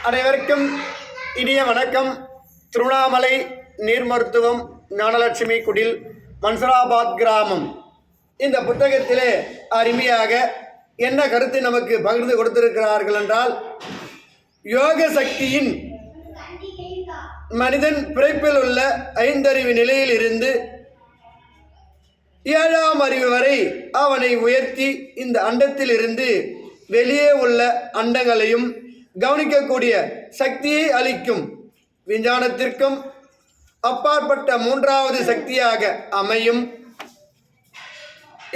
அனைவருக்கும் இனிய வணக்கம். திருவண்ணாமலை நீர் மருத்துவம் ஞானலட்சுமி குடில் மன்சராபாத் கிராமம். இந்த புத்தகத்திலே அருமையாக என்ன கருத்து நமக்கு பகிர்ந்து கொடுத்திருக்கிறார்கள் என்றால், யோக சக்தியின் மனிதன் பிறப்பில் உள்ள ஐந்தறிவு நிலையில் இருந்து 7ஆம் அறிவு வரை அவனை உயர்த்தி இந்த அண்டத்தில் இருந்து வெளியே உள்ள அண்டங்களையும் கவனிக்கக்கூடிய சக்தியை அளிக்கும் விஞ்ஞானத்திற்கும் அப்பாற்பட்ட 3வது சக்தியாக அமையும்.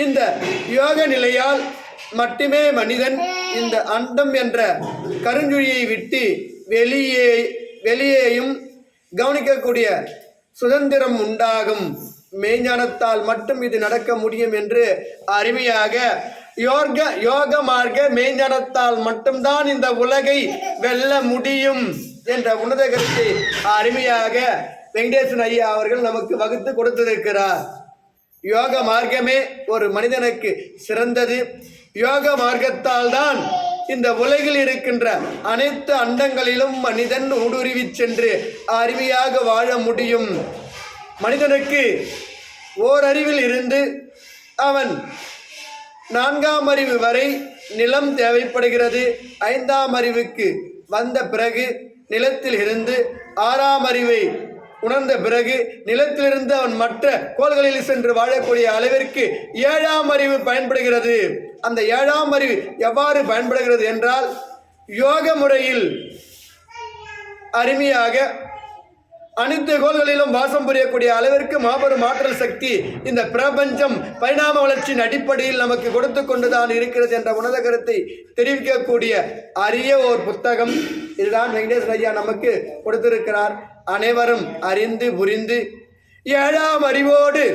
இந்த யோக நிலையால் மட்டுமே மனிதன் இந்த அண்டம் என்ற கருஞ்சுழியை விட்டு வெளியேயும் கவனிக்கக்கூடிய சுதந்திரம் உண்டாகும். மெய்ஞானத்தால் மட்டும் இது நடக்க முடியும் என்று அருமையாக யோக மார்க்க மெய்ஞானத்தால் மட்டும்தான் இந்த உலகை வெல்ல முடியும் என்ற உன்னத கருத்தை அருமையாக வெங்கடேசன் ஐயா அவர்கள் நமக்கு வகுத்து கொடுத்திருக்கிறார். யோக மார்க்கமே ஒரு மனிதனுக்கு சிறந்தது. யோக மார்க்கத்தால் தான் இந்த உலகில் இருக்கின்ற அனைத்து அண்டங்களிலும் மனிதன் ஊடுருவி சென்று அருமையாக வாழ முடியும். மனிதனுக்கு ஓரறிவில் இருந்து அவன் 4ஆம் அறிவு வரை நிலம் தேவைப்படுகிறது. 5ஆம் அறிவுக்கு வந்த பிறகு நிலத்தில் இருந்து 6ஆம் அறிவை உணர்ந்த பிறகு நிலத்திலிருந்து அவன் மற்ற கோள்களில் சென்று வாழக்கூடிய அளவிற்கு 7ஆம் அறிவு பயன்படுகிறது. அந்த 7ஆம் அறிவு எவ்வாறு பயன்படுகிறது என்றால், யோக முறையில் அருமையாக அனைத்து கோள்களிலும் வாசம் புரியக்கூடிய அளவிற்கு மாபெரும் ஆற்றல் சக்தி இந்த பிரபஞ்சம் பரிணாம வளர்ச்சியின் அடிப்படையில் நமக்கு கொடுத்து கொண்டுதான் இருக்கிறது என்ற உன்னத கருத்தை தெரிவிக்கக்கூடிய அரிய ஓர் புத்தகம். இதுதான் வெங்கடேசன் ஐயா நமக்கு கொடுத்திருக்கிறார். அனைவரும் அறிந்து புரிந்து 7ஆம் அறிவோடு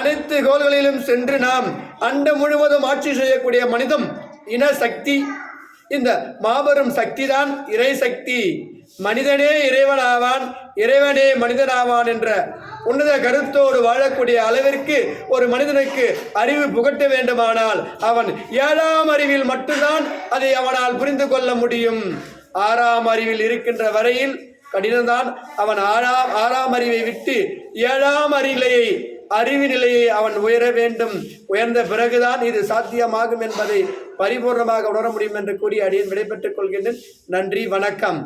அனைத்து கோள்களிலும் சென்று நாம் அண்டம் முழுவதும் ஆட்சி செய்யக்கூடிய மனிதம் இன சக்தி. இந்த மாபெரும் சக்தி தான் இறை சக்தி. மனிதனே இறைவனாவான், இறைவனே மனிதனாவான் என்ற உன்னத கருத்தோடு வாழக்கூடிய அளவிற்கு ஒரு மனிதனுக்கு அறிவு புகட்ட வேண்டுமானால் அவன் 7ஆம் அறிவில் மட்டும்தான் அதை அவனால் புரிந்து கொள்ள முடியும். 6ஆம் அறிவில் இருக்கின்ற வரையில் கடினம்தான். அவன் 6ஆம் அறிவை விட்டு 7ஆம் அறிவு நிலையை அவன் உயர வேண்டும். உயர்ந்த பிறகுதான் இது சாத்தியமாகும் என்பதை பரிபூர்ணமாக உணர முடியும் என்று கூறி அடியேன் விடைபெற்றுக் கொள்கின்றேன். நன்றி, வணக்கம்.